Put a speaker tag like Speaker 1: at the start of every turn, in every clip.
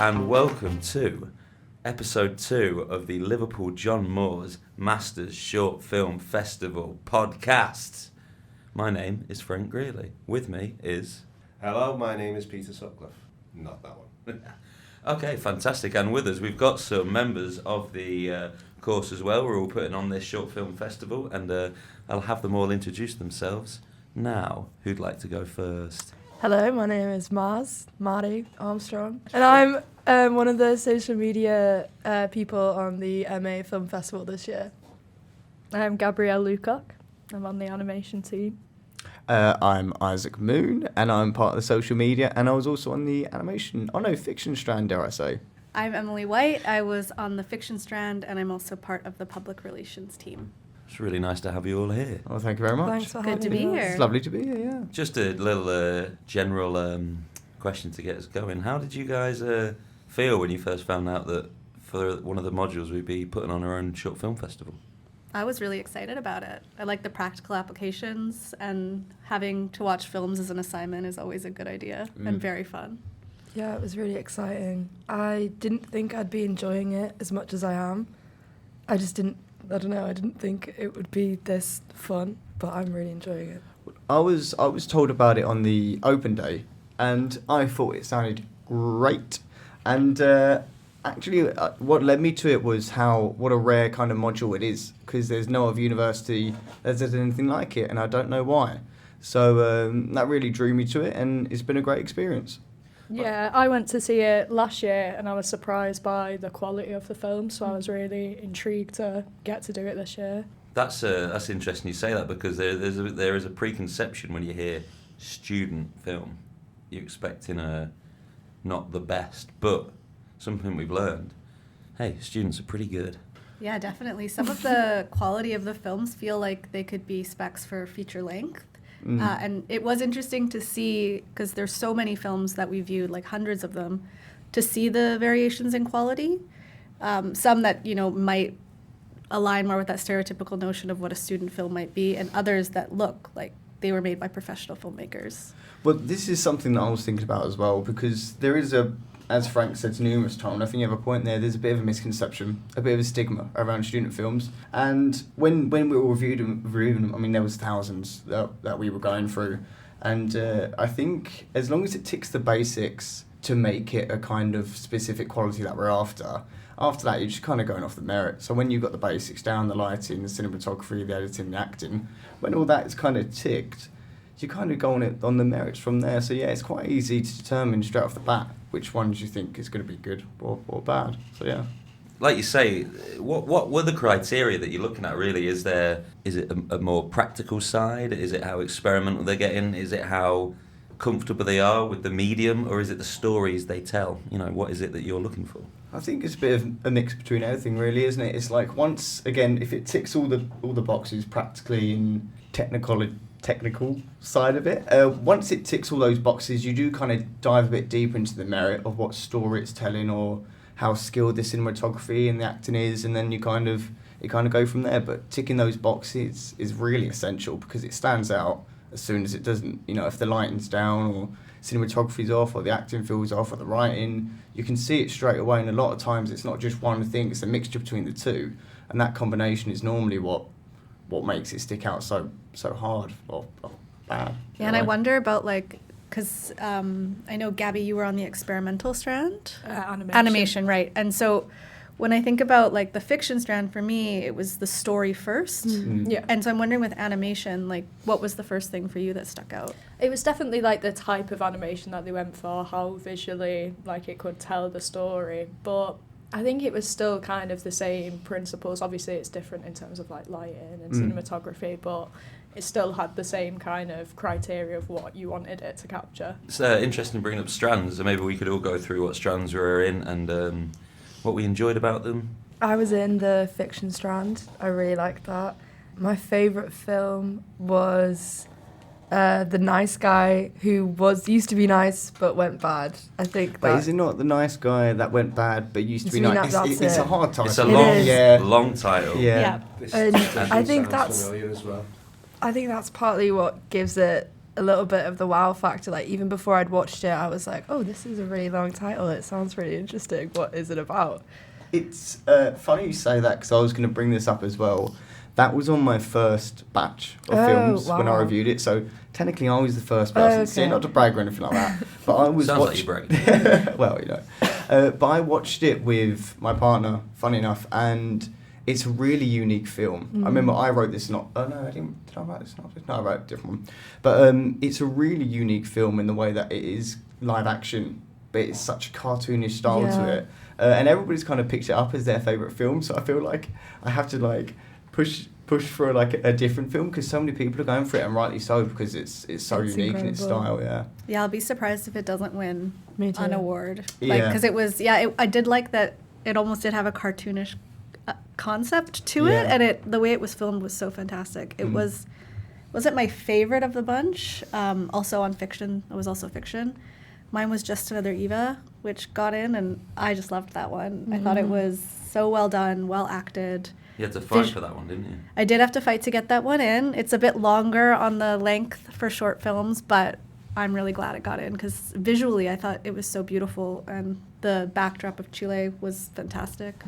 Speaker 1: and welcome to episode 2 of the Liverpool John Moores Masters Short Film Festival podcast. My name is Frank Greeley. With me is...
Speaker 2: Hello, my name is Peter Sutcliffe. Not that one.
Speaker 1: Okay, fantastic. And with us, we've got some members of the course as well. We're all putting on this short film festival, and I'll have them all introduce themselves now. Who'd like to go first?
Speaker 3: Hello, my name is Marty Armstrong, and I'm one of the social media people on the MA Film Festival this year.
Speaker 4: I'm Gabrielle Lucock. I'm on the animation team.
Speaker 5: I'm Isaac Moon, and I'm part of the social media, and I was also on the fiction strand, dare I say.
Speaker 6: I'm Emily White. I was on the fiction strand, and I'm also part of the public relations team.
Speaker 1: It's really nice to have you all here.
Speaker 5: Well, thank you very much.
Speaker 3: Thanks for
Speaker 6: Good to be
Speaker 3: having us.
Speaker 6: here.
Speaker 5: It's lovely to be here, yeah.
Speaker 1: Just a little general question to get us going. How did you guys feel when you first found out that for one of the modules we'd be putting on our own short film festival?
Speaker 6: I was really excited about it. I like the practical applications, and having to watch films as an assignment is always a good idea and very fun.
Speaker 3: Yeah, it was really exciting. I didn't think I'd be enjoying it as much as I am. I didn't think it would be this fun, but I'm really enjoying it.
Speaker 5: I was told about it on the open day, and I thought it sounded great. And actually, what led me to it was what a rare kind of module it is, because there's no other university that does anything like it, and I don't know why. So that really drew me to it, and it's been a great experience.
Speaker 4: Yeah, I went to see it last year and I was surprised by the quality of the film, so I was really intrigued to get to do it this year.
Speaker 1: That's interesting you say that, because there is a preconception when you hear student film. You're expecting not the best, but something we've learned. Hey, students are pretty good.
Speaker 6: Yeah, definitely. Some of the quality of the films feel like they could be specs for feature length. And it was interesting to see, because there's so many films that we viewed, like hundreds of them, to see the variations in quality. Some that, might align more with that stereotypical notion of what a student film might be, and others that look like they were made by professional filmmakers.
Speaker 5: Well, this is something that I was thinking about as well, because there is as Frank said numerous times, I think you have a point there's a bit of a misconception, a bit of a stigma around student films. And when we were reviewing them, I mean, there was thousands that we were going through. And I think as long as it ticks the basics to make it a kind of specific quality that we're after that, you're just kind of going off the merit. So when you've got the basics down, the lighting, the cinematography, the editing, the acting, when all that is kind of ticked, you kind of go on the merits from there. So yeah, it's quite easy to determine straight off the bat which ones you think is going to be good or bad. So yeah.
Speaker 1: Like you say, what were the criteria that you're looking at really? Is it a more practical side? Is it how experimental they're getting? Is it how comfortable they are with the medium? Or is it the stories they tell? What is it that you're looking for?
Speaker 5: I think it's a bit of a mix between everything really, isn't it? It's like once again, if it ticks all the boxes practically and technical side of it. Once it ticks all those boxes, you do kind of dive a bit deeper into the merit of what story it's telling or how skilled the cinematography and the acting is, and then you kind of go from there. But ticking those boxes is really essential, because it stands out as soon as it doesn't. If the lighting's down or cinematography's off or the acting feels off or the writing, you can see it straight away. And a lot of times it's not just one thing, it's a mixture between the two, and that combination is normally what makes it stick out so hard or bad.
Speaker 6: Yeah, and I wonder about because I know, Gabi, you were on the experimental strand? Animation, right. And so when I think about the fiction strand, for me, it was the story first.
Speaker 4: Yeah.
Speaker 6: And so I'm wondering with animation, what was the first thing for you that stuck out?
Speaker 4: It was definitely the type of animation that they went for, how visually it could tell the story. But I think it was still kind of the same principles. Obviously, it's different in terms of lighting and cinematography, but it still had the same kind of criteria of what you wanted it to capture.
Speaker 1: It's interesting bringing up strands, and maybe we could all go through what strands we were in and what we enjoyed about them.
Speaker 3: I was in the fiction strand. I really liked that. My favourite film was the nice guy who used to be nice but went bad. I think.
Speaker 5: But is it not the nice guy that went bad but used to be nice? It's a hard title.
Speaker 1: It's a long title.
Speaker 5: Yeah.
Speaker 3: And I think that's
Speaker 2: familiar as well.
Speaker 3: I think that's partly what gives it a little bit of the wow factor. Like, even before I'd watched it, I was like, oh, this is a really long title. It sounds really interesting. What is it about?
Speaker 5: It's funny you say that, because I was going to bring this up as well. That was on my first batch of films when I
Speaker 3: wow.
Speaker 5: reviewed it, so technically I was the first person to see it,
Speaker 3: Okay.
Speaker 5: not to brag or anything like that, but I was
Speaker 1: Sounds like you brag.
Speaker 5: Well, you know. But I watched it with my partner, funny enough, and it's a really unique film. I remember I wrote this not... Oh, no, I didn't... Did I write this not? No, I wrote a different one. But it's a really unique film in the way that it is live action, but it's such a cartoonish style to
Speaker 3: Yeah.
Speaker 5: it. And everybody's kind of picked it up as their favourite film, so I feel like I have to, like, push for, like, a different film, because so many people are going for it, and rightly so, because it's so
Speaker 3: It's
Speaker 5: unique in its
Speaker 3: incredible.
Speaker 5: style, yeah.
Speaker 6: Yeah, I'll be surprised if it doesn't win
Speaker 3: Me too.
Speaker 6: an award.
Speaker 5: Yeah.
Speaker 6: Because it was, I did like that it almost did have a cartoonish concept to it,
Speaker 5: Yeah.
Speaker 6: and the way it was filmed was so fantastic. It wasn't my favorite of the bunch. Also on fiction, it was also fiction. Mine was Just Another Eva, which got in, and I just loved that one. I thought it was so well done, well acted.
Speaker 1: You had to fight for that one, didn't you?
Speaker 6: I did have to fight to get that one in. It's a bit longer on the length for short films, but I'm really glad it got in, because visually I thought it was so beautiful, and the backdrop of Chile was fantastic.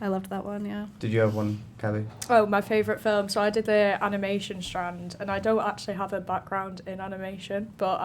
Speaker 6: I loved that one, yeah.
Speaker 5: Did you have one, Gabi?
Speaker 4: Oh, my favourite film. So I did the animation strand, and I don't actually have a background in animation, but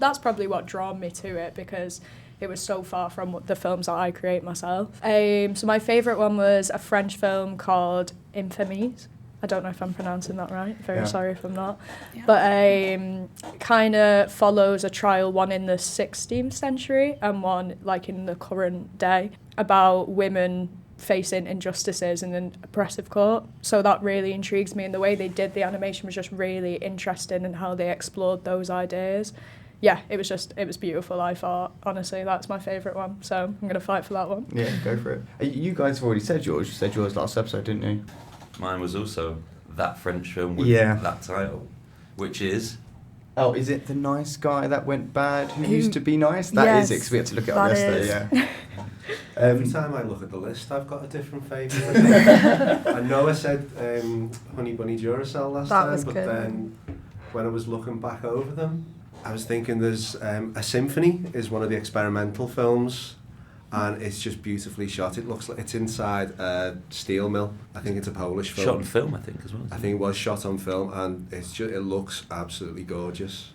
Speaker 4: that's probably what drew me to it, because it was so far from the films that I create myself. So my favourite one was a French film called Infamies. I don't know if I'm pronouncing that right. Very
Speaker 5: Yeah.
Speaker 4: sorry if I'm not.
Speaker 6: Yeah.
Speaker 4: But kind of follows a trial, one in the 16th century and one like in the current day, about women facing injustices in an oppressive court. So that really intrigues me, and the way they did the animation was just really interesting, and how they explored those ideas. Yeah, it was beautiful, I thought. Honestly, that's my favourite one, so I'm going to fight for that one.
Speaker 5: Yeah, go for it. You guys have already said yours. You said yours last episode, didn't you?
Speaker 1: Mine was also that French film with
Speaker 5: Yeah.
Speaker 1: that title, which is...
Speaker 5: Oh, is it The Nice Guy That Went Bad Who
Speaker 3: Who-
Speaker 5: Used to Be Nice? That
Speaker 3: Yes,
Speaker 5: is it, 'cause we had to look it up
Speaker 3: that
Speaker 5: yesterday,
Speaker 3: is.
Speaker 5: yeah.
Speaker 2: Every time I look at the list, I've got a different favourite. I know I said Honey Bunny Duracell last
Speaker 3: That
Speaker 2: time,
Speaker 3: was
Speaker 2: but
Speaker 3: good.
Speaker 2: then when I was looking back over them, I was thinking there's A Symphony is one of the experimental films, and it's just beautifully shot. It looks like it's inside a steel mill. I think it's a Polish film.
Speaker 1: Shot on film, I think, as well.
Speaker 2: I think it was shot on film, and it looks absolutely gorgeous.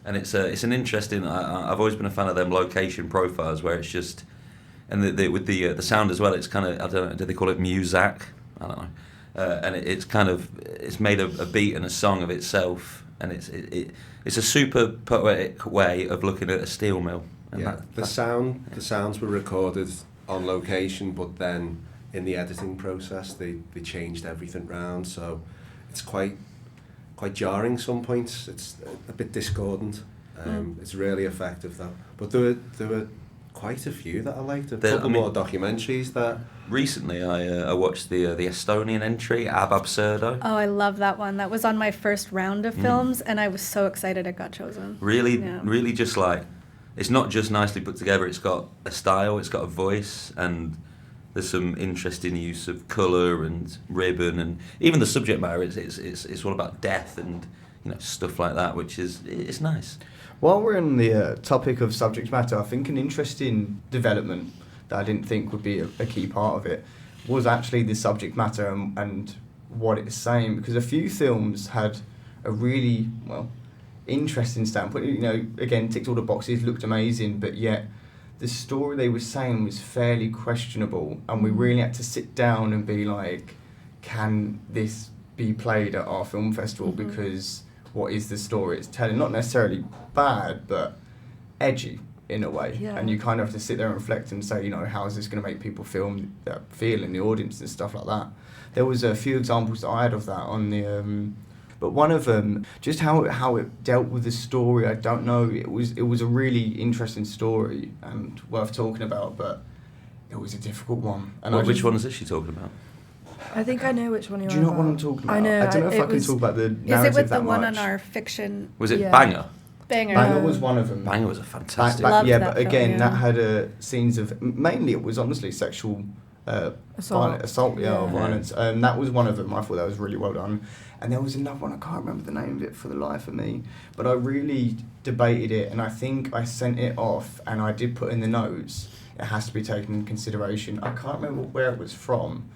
Speaker 1: And it's an interesting. I've always been a fan of them location profiles where it's just, and with the sound as well. It's kind of, I don't know, do they call it muzak? I don't know. And it's kind of, it's made a beat and a song of itself, and it's a super poetic way of looking at a steel mill. And
Speaker 2: Yeah, the sounds were recorded on location, but then in the editing process they changed everything round, so it's quite jarring some points. It's a bit discordant. It's really effective though. But there were quite a few that I liked. A couple more documentaries that...
Speaker 1: Recently I watched the Estonian entry, Ab Absurdo.
Speaker 6: Oh, I love that one. That was on my first round of films, and I was so excited it got chosen.
Speaker 1: Really just like, it's not just nicely put together, it's got a style, it's got a voice, and there's some interesting use of colour and ribbon, and even the subject matter, it's all about death and, you know, stuff like that, which is, it's nice.
Speaker 5: While we're on the topic of subject matter, I think an interesting development that I didn't think would be a key part of it was actually the subject matter and what it's saying, because a few films had a really, interesting standpoint. You know, again, ticked all the boxes, looked amazing, but yet the story they were saying was fairly questionable, and we really had to sit down and be like, can this be played at our film festival? Because what is the story it's telling? Not necessarily bad, but edgy in a way.
Speaker 3: Yeah.
Speaker 5: And you kind of have to sit there and reflect and say, you know, how is this going to make people feel in the audience and stuff like that. There was a few examples that I had of that on the... But one of them, just how it dealt with the story, I don't know. It was a really interesting story and worth talking about, but it was a difficult one. And
Speaker 1: Which one is this she talking about?
Speaker 3: I think I know which one you're
Speaker 5: Do you know
Speaker 3: on
Speaker 5: what I'm
Speaker 3: about.
Speaker 5: talking about?
Speaker 3: I know.
Speaker 5: I don't know if I can
Speaker 3: was-
Speaker 5: talk about the
Speaker 6: Is
Speaker 5: narrative
Speaker 6: it with
Speaker 5: that
Speaker 6: the one
Speaker 5: much.
Speaker 6: on our fiction
Speaker 1: Was it
Speaker 3: Yeah.
Speaker 1: Banger?
Speaker 6: banger?
Speaker 5: Banger was one of them.
Speaker 1: Banger was a fantastic...
Speaker 6: Loved
Speaker 5: yeah,
Speaker 6: that
Speaker 5: but
Speaker 6: film,
Speaker 5: again,
Speaker 6: yeah.
Speaker 5: that had scenes of... Mainly it was honestly sexual...
Speaker 3: Assault.
Speaker 5: Assault, or
Speaker 3: Yeah.
Speaker 5: violence. That was one of them. I thought that was really well done. And there was another one, I can't remember the name of it for the life of me, but I really debated it, and I think I sent it off, and I did put in the notes, it has to be taken into consideration. I can't remember where it was from.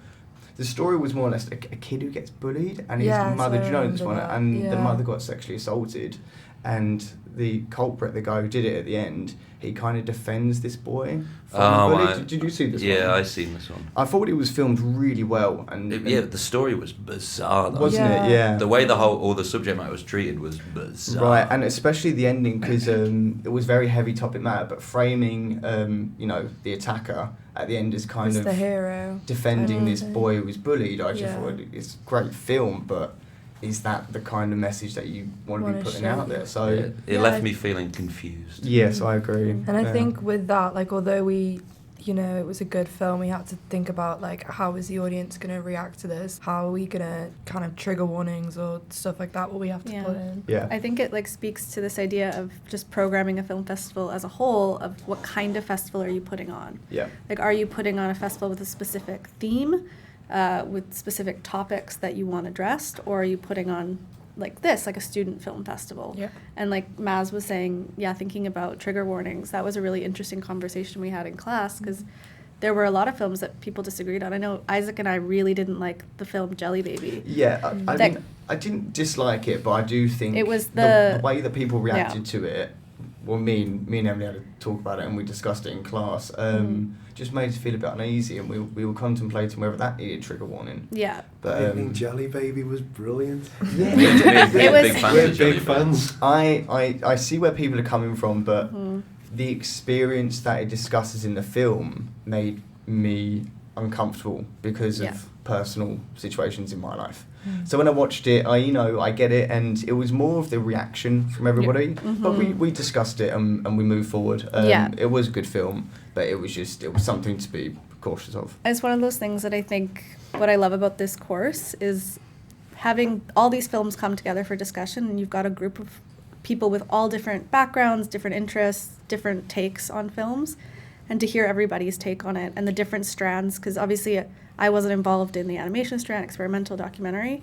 Speaker 5: The story was more or less a kid who gets bullied, and his mother, do you know this one?
Speaker 3: That.
Speaker 5: And the mother got sexually assaulted, and the culprit, the guy who did it at the end, he kind of defends this boy from the bully. Did you see this one?
Speaker 1: Yeah, I've seen this one.
Speaker 5: I thought it was filmed really well, and
Speaker 1: The story was bizarre, though.
Speaker 5: wasn't it? Yeah.
Speaker 1: The way all the subject matter was treated was bizarre.
Speaker 5: Right, and especially the ending, because it was very heavy topic matter, but framing, the attacker at the end is kind
Speaker 3: It's
Speaker 5: of
Speaker 3: the hero.
Speaker 5: defending this
Speaker 3: it.
Speaker 5: boy who was bullied. I just
Speaker 3: Yeah.
Speaker 5: thought it's a great film, but is that the kind of message that you want to be
Speaker 3: Wanna
Speaker 5: putting
Speaker 3: show.
Speaker 5: out there? So
Speaker 1: It
Speaker 3: Yeah,
Speaker 1: left
Speaker 3: I-
Speaker 1: me feeling confused.
Speaker 5: yes, I agree.
Speaker 3: And I think with that, like, although it was a good film, we had to think about, like, how is the audience going to react to this? How are we going to kind of trigger warnings or stuff like that, what we have to put in?
Speaker 5: Yeah.
Speaker 6: I think it speaks to this idea of just programming a film festival as a whole, of what kind of festival are you putting on?
Speaker 5: Yeah.
Speaker 6: Like, are you putting on a festival with a specific theme, with specific topics that you want addressed, or are you putting on like a student film festival?
Speaker 4: Yeah.
Speaker 6: And like Maz was saying, thinking about trigger warnings, that was a really interesting conversation we had in class, because there were a lot of films that people disagreed on. I know Isaac and I really didn't like the film Jelly Baby.
Speaker 5: Yeah, I didn't dislike it, but I do think
Speaker 6: It was
Speaker 5: the way that people reacted to it. Well, me and Emily had to talk about it, and we discussed it in class. Just made us feel a bit uneasy, and we were contemplating whether that needed trigger warning.
Speaker 6: Yeah.
Speaker 5: But
Speaker 2: I think Jelly Baby was brilliant.
Speaker 5: yeah,
Speaker 6: It was-
Speaker 1: big fans
Speaker 2: We're
Speaker 1: of Jelly
Speaker 2: big
Speaker 1: Baby.
Speaker 2: fans.
Speaker 5: I see where people are coming from, but the experience that it discusses in the film made me uncomfortable because
Speaker 6: Yeah.
Speaker 5: of personal situations in my life. So when I watched it, I get it, and it was more of the reaction from everybody. But we discussed it and we moved forward.
Speaker 6: Yeah.
Speaker 5: It was a good film, but it was something to be cautious of.
Speaker 6: It's one of those things that I think what I love about this course is having all these films come together for discussion, and you've got a group of people with all different backgrounds, different interests, different takes on films, and to hear everybody's take on it and the different strands, because obviously I wasn't involved in the animation strand, experimental documentary,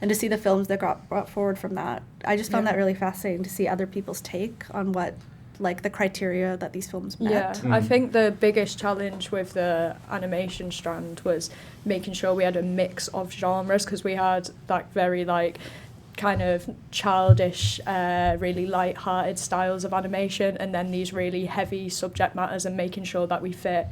Speaker 6: and to see the films that got brought forward from that, I just found that really fascinating to see other people's take on what, like, the criteria that these films met.
Speaker 4: Yeah, I think the biggest challenge with the animation strand was making sure we had a mix of genres, because we had that very kind of childish, really light-hearted styles of animation, and then these really heavy subject matters, and making sure that we fit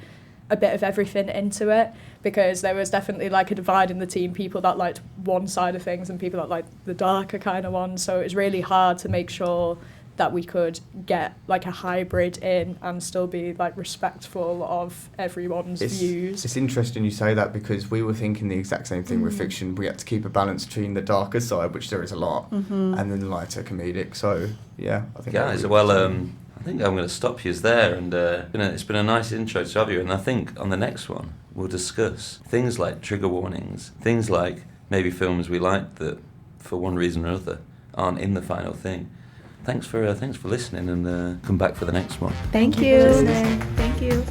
Speaker 4: a bit of everything into it, because there was definitely a divide in the team, people that liked one side of things and people that liked the darker kind of one. So it was really hard to make sure that we could get a hybrid in and still be respectful of everyone's views.
Speaker 5: It's interesting you say that, because we were thinking the exact same thing with fiction. We had to keep a balance between the darker side, which there is a lot, and then the lighter comedic. So yeah, I think
Speaker 1: Guys, I think I'm going to stop you there, and it's been a nice intro to have you, and I think on the next one we'll discuss things like trigger warnings, things like maybe films we like that for one reason or other aren't in the final thing. Thanks for listening, and come back for the next one.
Speaker 6: Thank you. Thank you.